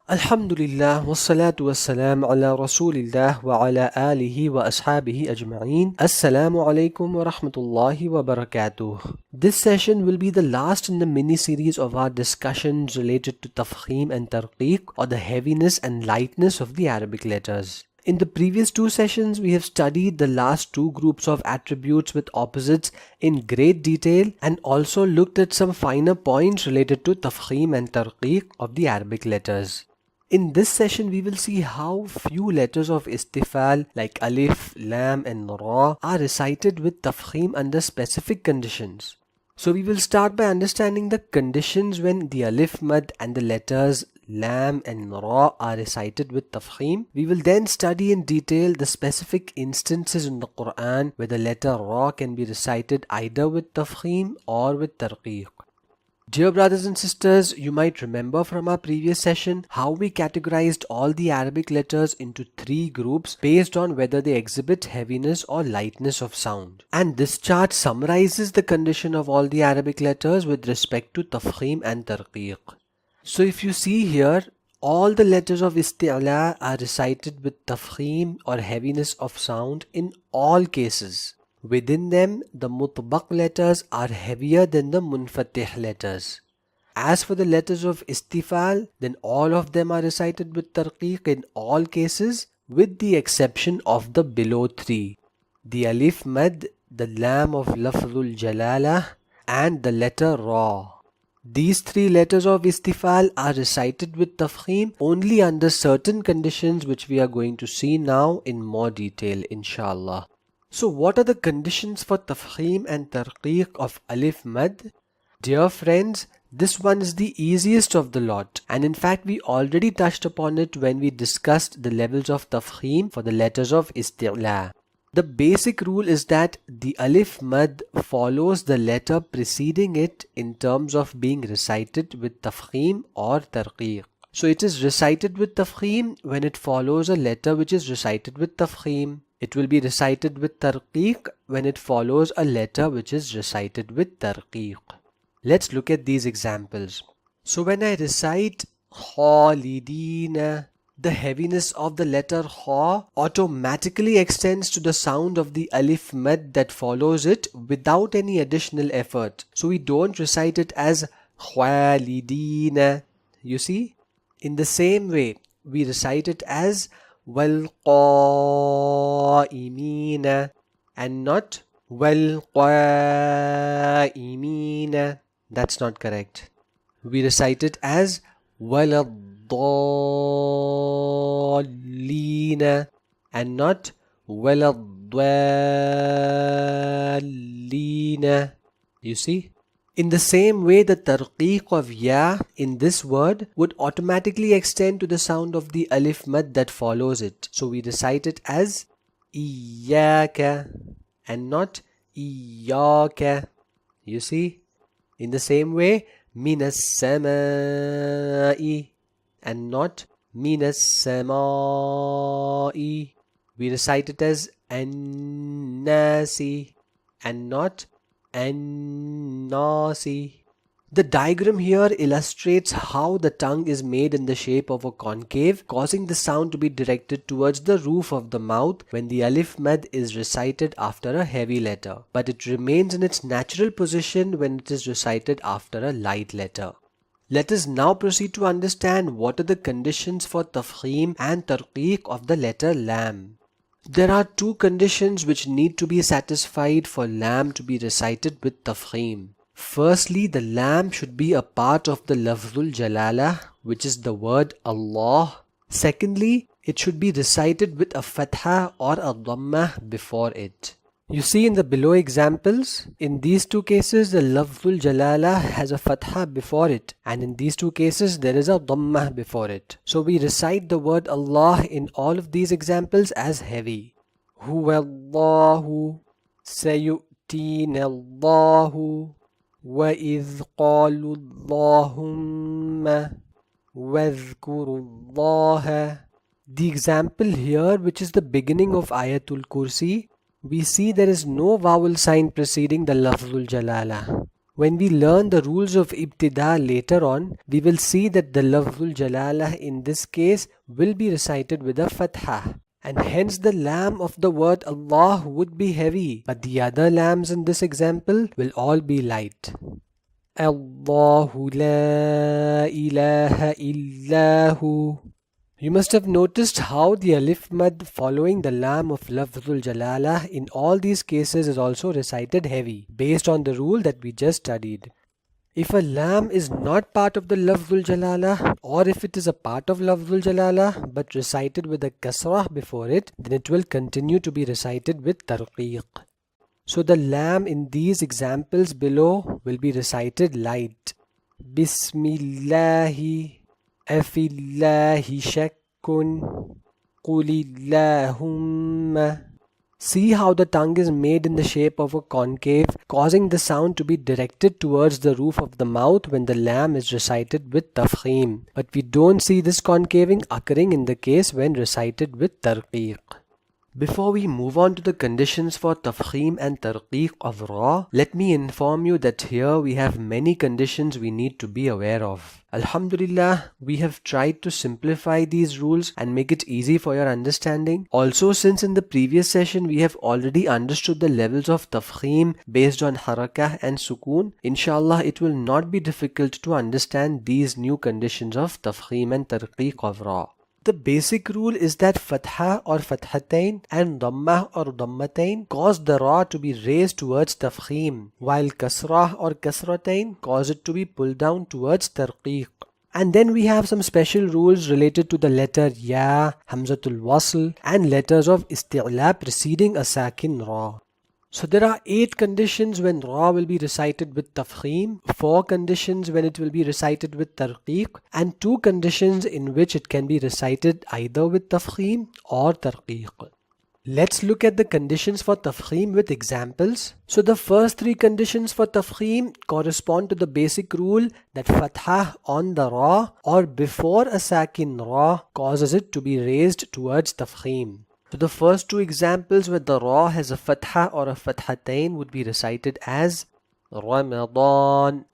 Alhamdulillah wassalatu wassalam ala rasulillah wa ala alihi wa ashabihi ajma'een. Assalamu alaikum wa rahmatullahi wa barakatuh. This session will be the last in the mini-series of our discussions related to Tafkheem and Tarqeeq, or the heaviness and lightness of the Arabic letters. In the previous two sessions, we have studied the last two groups of attributes with opposites in great detail and also looked at some finer points related to Tafkheem and Tarqeeq of the Arabic letters. In this session, we will see how few letters of Istifaal like Alif, Laam and Raa are recited with Tafkheem under specific conditions. So we will start by understanding the conditions when the Alif Madd and the letters Laam and Raa are recited with Tafkheem. We will then study in detail the specific instances in the Qur'an where the letter Ra can be recited either with Tafkheem or with Tarqeeq. Dear brothers and sisters, you might remember from our previous session how we categorized all the Arabic letters into three groups based on whether they exhibit heaviness or lightness of sound. And this chart summarizes the condition of all the Arabic letters with respect to Tafkheem and Tarqeeq. So if you see here, all the letters of Isti'la are recited with Tafkheem or heaviness of sound in all cases. Within them, the mutbaq letters are heavier than the munfatih letters. As for the letters of Istifaal, then all of them are recited with Tarqeeq in all cases with the exception of the below three: the Alif Madd, the Lam of Lafzul Jalalah and the letter Ra. These three letters of Istifaal are recited with Tafkheem only under certain conditions which we are going to see now in more detail, inshallah. So what are the conditions for Tafkheem and Tarqeeq of Alif Madd? Dear friends, this one is the easiest of the lot, and in fact we already touched upon it when we discussed the levels of Tafkheem for the letters of Isti'la. The basic rule is that the Alif Madd follows the letter preceding it in terms of being recited with Tafkheem or Tarqeeq. So it is recited with Tafkheem when it follows a letter which is recited with Tafkheem. It will be recited with Tarqeeq when it follows a letter which is recited with Tarqeeq. Let's look at these examples. So when I recite Khalidina, the heaviness of the letter Kha automatically extends to the sound of the Alif Madd that follows it without any additional effort. So we don't recite it as Khalidina. You see? In the same way, we recite it as وَالْقَائِمِينَ and not وَالْقَائِمِينَ. That's not correct. We recite it as وَلَضَّالِّينَ and not وَلَضَّالِّينَ. You see? In the same way, the Tarqeeq of Ya in this word would automatically extend to the sound of the Alif Madd that follows it. So we recite it as Iyaka and not Iyaka. You see? In the same way, Minas Samai and not Minas Samai. We recite it as An-Nasi and not An-Nasi. The diagram here illustrates how the tongue is made in the shape of a concave, causing the sound to be directed towards the roof of the mouth when the Alif Madd is recited after a heavy letter, but it remains in its natural position when it is recited after a light letter. Let us now proceed to understand what are the conditions for Tafkheem and Tarqeeq of the letter Lam. There are two conditions which need to be satisfied for Lam to be recited with Tafkheem. Firstly, the Lam should be a part of the Lafzul Jalalah, which is the word Allah. Secondly, it should be recited with a Fatha or a Dhammah before it. You see in the below examples, in these two cases the Lafzul Jalalah has a Fatha before it, and in these two cases there is a Dhammah before it. So we recite the word Allah in all of these examples as heavy. Huwallahu sayu'tinallahu wa idh qalu Allahumma wadhkurullaha. The example here, which is the beginning of Ayatul Kursi, we see there is no vowel sign preceding the Lafzul Jalalah. When we learn the rules of ibtida later on, we will see that the lafzul jalalah in this case will be recited with a fathah. And hence the lam of the word Allah would be heavy, but the other lams in this example will all be light. Allahu la ilaha illahu. You must have noticed how the Alif Madd following the lam of lafzul jalalah in all these cases is also recited heavy, based on the rule that we just studied. If a lam is not part of the lafzul jalalah, or if it is a part of lafzul jalalah but recited with a kasrah before it, then it will continue to be recited with tarqeeq. So the lam in these examples below will be recited light. Bismillahi, afillahi shakkun, qulillahumma. See how the tongue is made in the shape of a concave, causing the sound to be directed towards the roof of the mouth when the lam is recited with tafkheem. But we don't see this concaving occurring in the case when recited with tarqeeq. Before we move on to the conditions for tafkheem and tarqeeq of ra, let me inform you that here we have many conditions we need to be aware of. Alhamdulillah, we have tried to simplify these rules and make it easy for your understanding. Also, since in the previous session we have already understood the levels of tafkheem based on harakah and sukoon, inshallah it will not be difficult to understand these new conditions of tafkheem and tarqeeq of ra. The basic rule is that fatha or fathatain and dhammah or dhammatain cause the ra to be raised towards tafkheem, while kasrah or kasratain cause it to be pulled down towards tarqeeq. And then we have some special rules related to the letter ya, hamzatul wasl, and letters of isti'la preceding a sakin ra. So there are 8 conditions when ra will be recited with tafkheem, 4 conditions when it will be recited with tarqeeq, and 2 conditions in which it can be recited either with tafkheem or tarqeeq. Let's look at the conditions for tafkheem with examples. So the first 3 conditions for tafkheem correspond to the basic rule that fathah on the ra or before a sakin ra causes it to be raised towards tafkheem. So the first 2 examples where the ra has a fathah or a fathatain would be recited as Ramadan,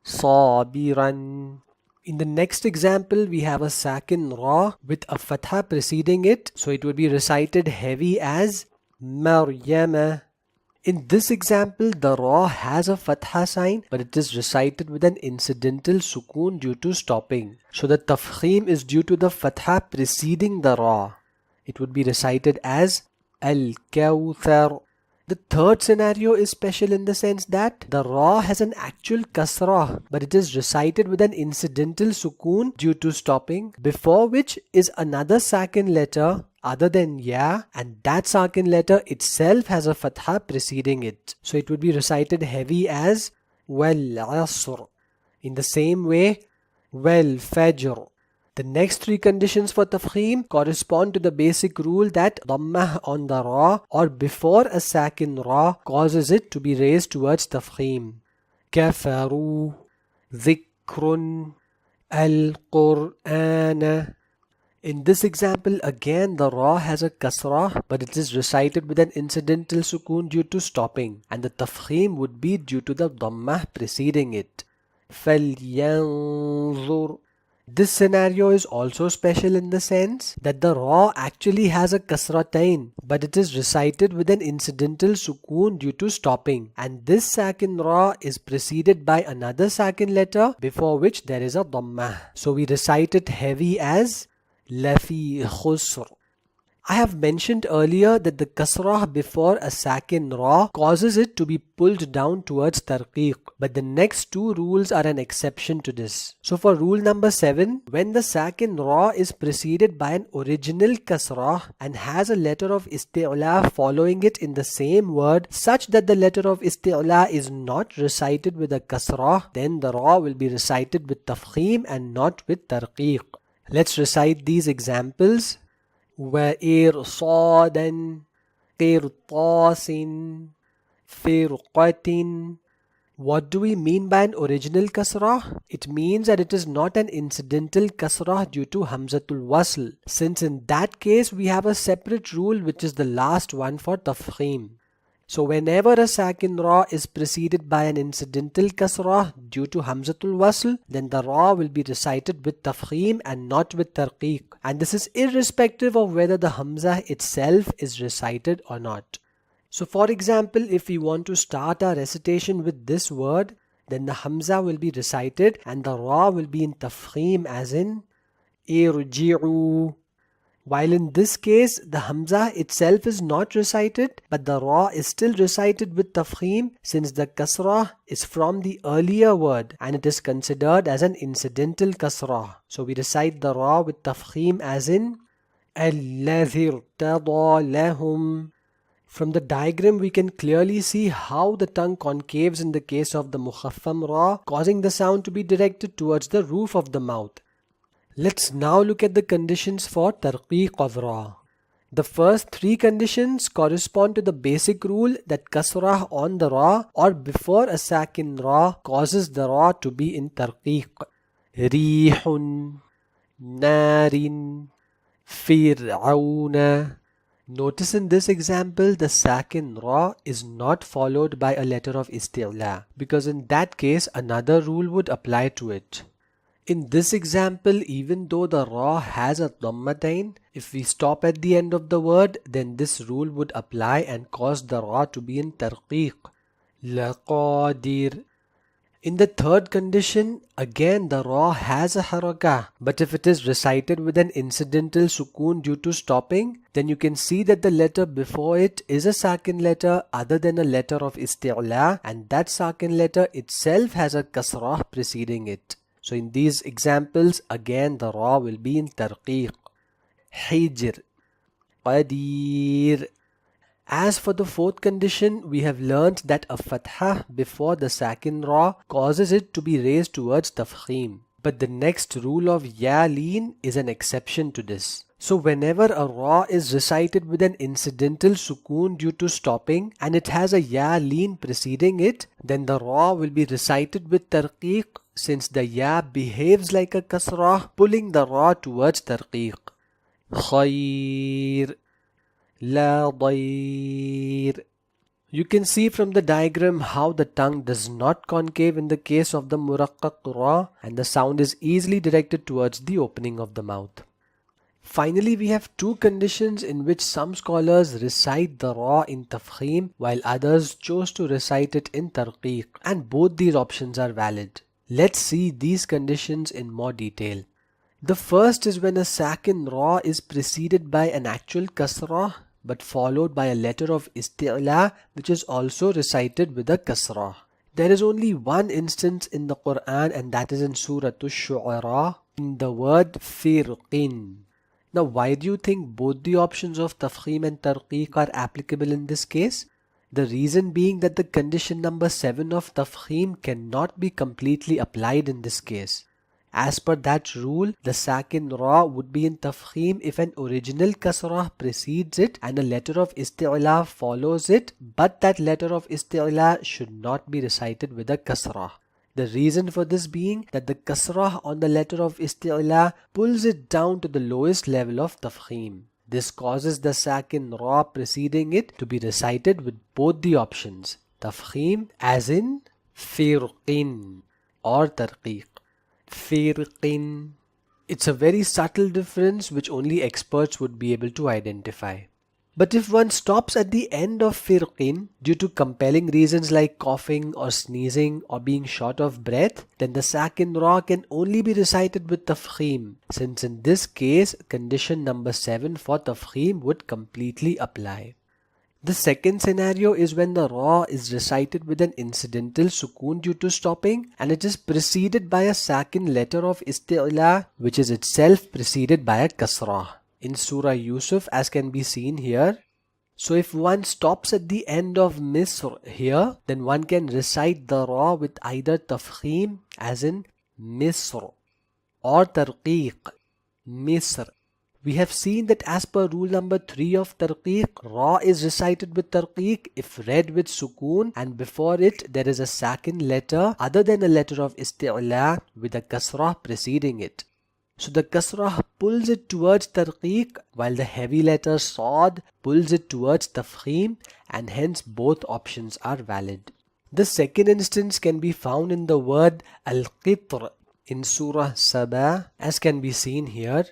Sabiran. In the next example, we have a sakin ra with a fathah preceding it, so it would be recited heavy as Maryama. In this example, the ra has a fathah sign, but it is recited with an incidental sukoon due to stopping. So the tafkheem is due to the fathah preceding the ra. It would be recited as Al-Kawthar. The third scenario is special in the sense that the ra has an actual kasrah, but it is recited with an incidental sukoon due to stopping, before which is another sakin letter other than ya, and that sakin letter itself has a fathah preceding it. So it would be recited heavy as Wal-Asr. In the same way, Wal-Fajr. The next 3 conditions for tafkheem correspond to the basic rule that dhammah on the ra or before a sakin ra causes it to be raised towards tafkheem. Kafaru, dhikrun, al-Qur'an. In this example again the ra has a kasrah, but it is recited with an incidental sukoon due to stopping, and the tafkheem would be due to the dhammah preceding it. فَلْيَنظُرْ. This scenario is also special in the sense that the ra actually has a kasratain, but it is recited with an incidental sukoon due to stopping, and this sakin ra is preceded by another sakin letter before which there is a dhammah. So we recite it heavy as Lafi Khusr. I have mentioned earlier that the kasrah before a sakin ra causes it to be pulled down towards tarqeeq, but the next 2 rules are an exception to this. So for rule number 7, when the sakin ra is preceded by an original kasrah and has a letter of isti'la following it in the same word such that the letter of isti'la is not recited with a kasrah, then the ra will be recited with tafkheem and not with tarqeeq. Let's recite these examples. وإرصادا قرطاس فرقة. What do we mean by an original kasrah? It means that it is not an incidental kasrah due to hamzatul wasl, since in that case we have a separate rule which is the last one for tafkheem. So whenever a sakin ra is preceded by an incidental kasrah due to hamzatul wasl, then the ra will be recited with tafkheem and not with tarqeeq. And this is irrespective of whether the hamza itself is recited or not. So for example, if we want to start our recitation with this word, then the hamza will be recited and the ra will be in tafkheem, as in irji'u. While in this case, the hamza itself is not recited, but the ra is still recited with tafkheem since the kasrah is from the earlier word and it is considered as an incidental kasrah. So we recite the ra with tafkheem, as in الَّذِي ارْتَضَى لَهُمْ. From the diagram, we can clearly see how the tongue concaves in the case of the mukhaffam ra, causing the sound to be directed towards the roof of the mouth. Let's now look at the conditions for tarqeeq of ra. The first three conditions correspond to the basic rule that kasrah on the ra or before a sakin ra causes the ra to be in tarqeeq. Rihun, narin, fir'auna. Notice in this example, the sakin ra is not followed by a letter of isti'la, because in that case another rule would apply to it. In this example, even though the ra has a dhammatain, if we stop at the end of the word, then this rule would apply and cause the ra to be in tarqeeq. Laqadir. In the third condition, again the ra has a harakah, but if it is recited with an incidental sukoon due to stopping, then you can see that the letter before it is a sakin letter other than a letter of isti'la, and that sakin letter itself has a kasrah preceding it. So in these examples, again the ra will be in tarqeeq. Hijr, qadir. As for the fourth condition, we have learnt that a fathah before the sakin ra causes it to be raised towards tafkheem. But the next rule of ya leen is an exception to this. So whenever a ra is recited with an incidental sukoon due to stopping and it has a ya leen preceding it, then the ra will be recited with tarqeeq, since the ya behaves like a kasrah, pulling the ra towards tarqeeq. Khair, la dair. You can see from the diagram how the tongue does not concave in the case of the muraqqaq ra, and the sound is easily directed towards the opening of the mouth. Finally, we have two conditions in which some scholars recite the ra in tafkheem while others chose to recite it in tarqeeq, and both these options are valid. Let's see these conditions in more detail. The first is when a sakin ra is preceded by an actual kasrah but followed by a letter of isti'la which is also recited with a kasrah. There is only one instance in the Qur'an, and that is in Surah Ash-Shu'ara in the word firqin. Now why do you think both the options of tafkheem and tarqeeq are applicable in this case? The reason being that the condition number 7 of tafkheem cannot be completely applied in this case. As per that rule, the sakin ra would be in tafkheem if an original kasrah precedes it and a letter of isti'la follows it, but that letter of isti'la should not be recited with a kasrah. The reason for this being that the kasrah on the letter of isti'la pulls it down to the lowest level of tafkheem. This causes the sakin ra preceding it to be recited with both the options, tafkheem as in firqin or tarqeeq. Firqin. It's a very subtle difference which only experts would be able to identify. But if one stops at the end of firqin due to compelling reasons like coughing or sneezing or being short of breath, then the sakin ra can only be recited with tafkheem, since in this case condition number 7 for tafkheem would completely apply. The second scenario is when the ra is recited with an incidental sukoon due to stopping and it is preceded by a sakin letter of isti'la which is itself preceded by a kasrah. In Surah Yusuf, as can be seen here. So if one stops at the end of Misr here, then one can recite the ra with either tafkheem as in Misr or tarqeeq, Misr. We have seen that as per rule number 3 of tarqeeq, ra is recited with tarqeeq if read with sukoon and before it there is a sakin letter other than a letter of isti'la with a kasrah preceding it. So the kasrah pulls it towards Tarqeeq, while the heavy letter Sad pulls it towards Tafkheem, and hence both options are valid. The second instance can be found in the word Al-Qitr in Surah Sabah, as can be seen here.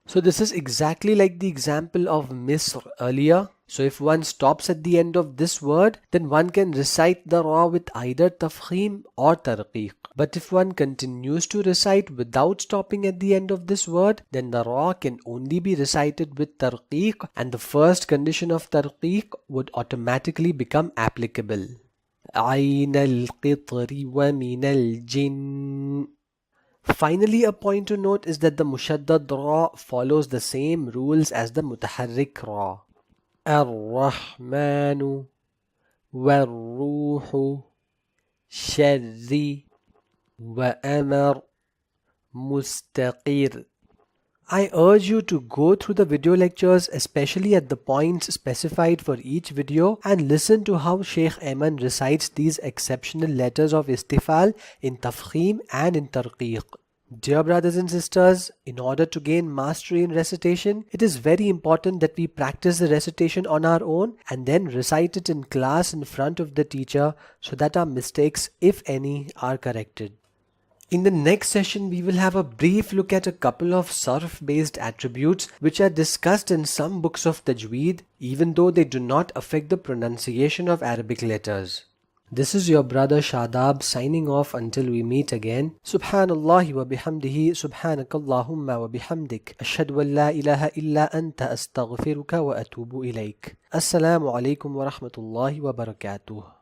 So this is exactly like the example of Misr earlier. So if one stops at the end of this word, then one can recite the Ra with either Tafkheem or Tarqeeq. But if one continues to recite without stopping at the end of this word, then the Ra can only be recited with Tarqeeq, and the first condition of Tarqeeq would automatically become applicable. Ayn al-qitri wa min al-jinn. Finally, a point to note is that the Mushaddad Ra follows the same rules as the Mutaharrik Ra. Ar-Rahmanu War-Ruhu Sharri Wa-Amar Mustaqir. I urge you to go through the video lectures, especially at the points specified for each video, and listen to how Sheikh Ayman recites these exceptional letters of Istifaal in Tafkheem and in Tarqeeq. Dear brothers and sisters, in order to gain mastery in recitation, it is very important that we practice the recitation on our own and then recite it in class in front of the teacher so that our mistakes, if any, are corrected. In the next session, we will have a brief look at a couple of sarf-based attributes which are discussed in some books of Tajweed, even though they do not affect the pronunciation of Arabic letters. This is your brother Shadab signing off until we meet again. Subhanallah wa bihamdihi, subhanakallahumma wa bihamdik. Ashhadu an la ilaha illa anta astaghfiruka wa atubu ilayk. Assalamu alaikum wa rahmatullahi wa barakatuh.